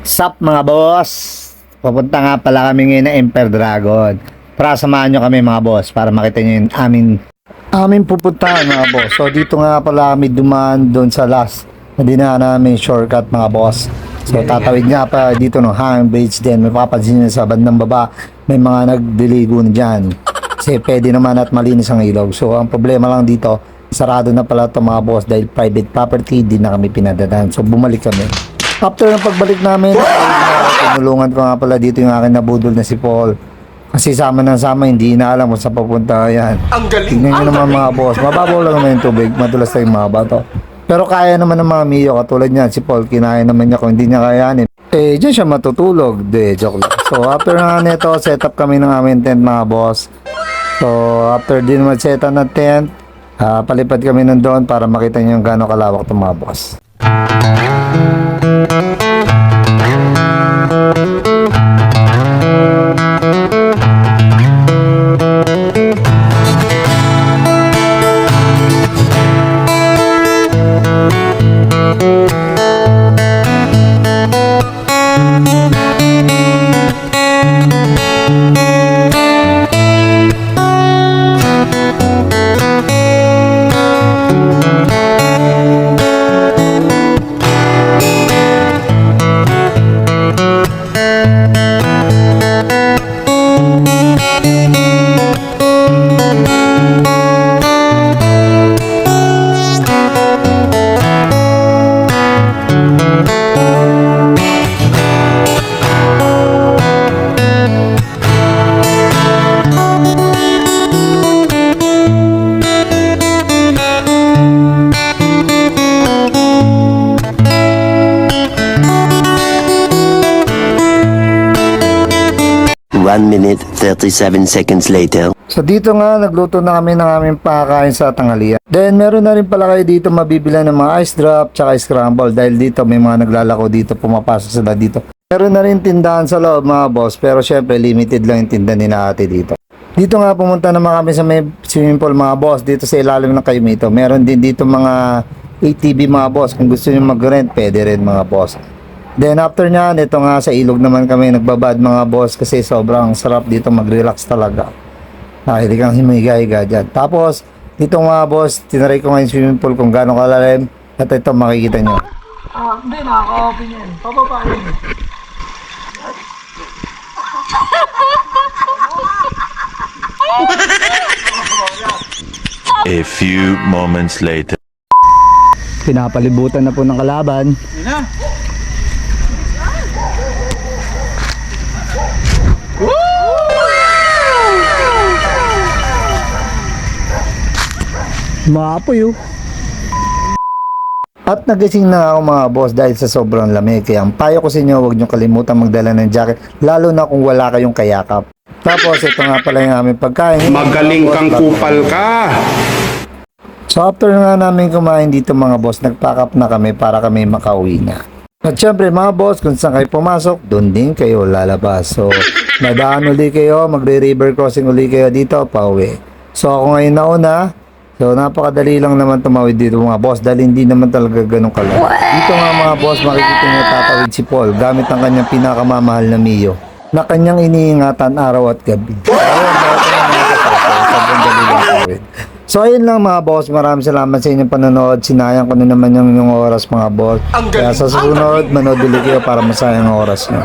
Sup mga boss? Papunta nga pala kami ngayon na Emperor Dragon. Tara, samahan nyo kami mga boss para makita nyo yung aming pupuntahan mga boss. So dito nga pala kami dumaan doon sa last na dinaan namin shortcut mga boss. So tatawid nga pa dito no, hang bridge din. May papansin nyo sa bandang baba, may mga nagdiligo na dyan. Kasi pwede naman at malinis ang ilog. So ang problema lang dito, sarado na pala ito mga boss dahil private property, di na kami pinadadaan. So bumalik kami. After ng pagbalik namin, tinulungan ko nga pala dito yung akin nabudol na si Paul. Kasi sama ng sama, hindi na alam kung saan papunta yan. Ang galing! Tingnan nyo naman mga boss, mababaw lang naman yung tubig, madulas na yung mga bato. Pero kaya naman ng mga Mio, katulad niyan, si Paul, kinaya naman niya kung hindi niya kayanin. Eh, dyan siya matutulog. De, joke lang. So, after nga nito, set up kami ng aming tent mga boss. So, after din mag-set up ng tent, palipad kami nandun para makita nyo yung gano'ng kalawak itong mga boss. One minute, 37 seconds later. So dito nga, nagluto na kami ng aming pakain sa tanghalian. Then meron na rin pala kayo dito mabibila ng mga ice drop tsaka scramble dahil dito may mga naglalako dito, pumapasok sila dito. Meron na rin tindahan sa loob mga boss, pero syempre limited lang yung tindahan ni na ate dito. Dito nga pumunta naman kami sa may swimming pool mga boss, dito sa ilalim ng Kayumito. Meron din dito mga ATV mga boss, kung gusto nyo mag-rent pwede rin mga boss. Then after nyan, ito nga sa ilog naman kami nagbabad mga boss kasi sobrang sarap dito mag-relax talaga. Hindi kang himiga-higa dyan. Tapos, dito mga boss, tinaray ko nga yung swimming pool kung gano'ng kalalim. At ito makikita nyo. Hindi, nakaka-open yan. Papapain. A few moments later. Pinapalibutan na po ng kalaban. Yun na. Maapoy oh. At nagising na ako mga boss dahil sa sobrang lamig. Kaya ang payo ko sa inyo, huwag nyo kalimutan magdala ng jacket. Lalo na kung wala kayong kayakap. Tapos ito nga pala yung aming pagkain. Magaling kang kupal ka. So after nga namin kumain dito mga boss, nag-pack up na kami para kami makauwi na. At syempre mga boss, kung saan kayo pumasok, doon din kayo lalabas. So nadaan uli kayo, magre-river crossing uli kayo dito, pauwi. So ako ngayon nauna. So napakadali lang naman tumawid dito mga boss dahil hindi naman talaga ganun kalaki. Dito nga mga boss, makikita nyo tatawid si Paul gamit ang kanyang pinakamamahal na Mio na kanyang iniingatan araw at gabi. So ayun lang mga boss, maraming salamat sa inyong panonood. Sinayang ko na naman yung oras mga boss. Kaya sa susunod, manood ulit kayo para masayang ang oras nyo.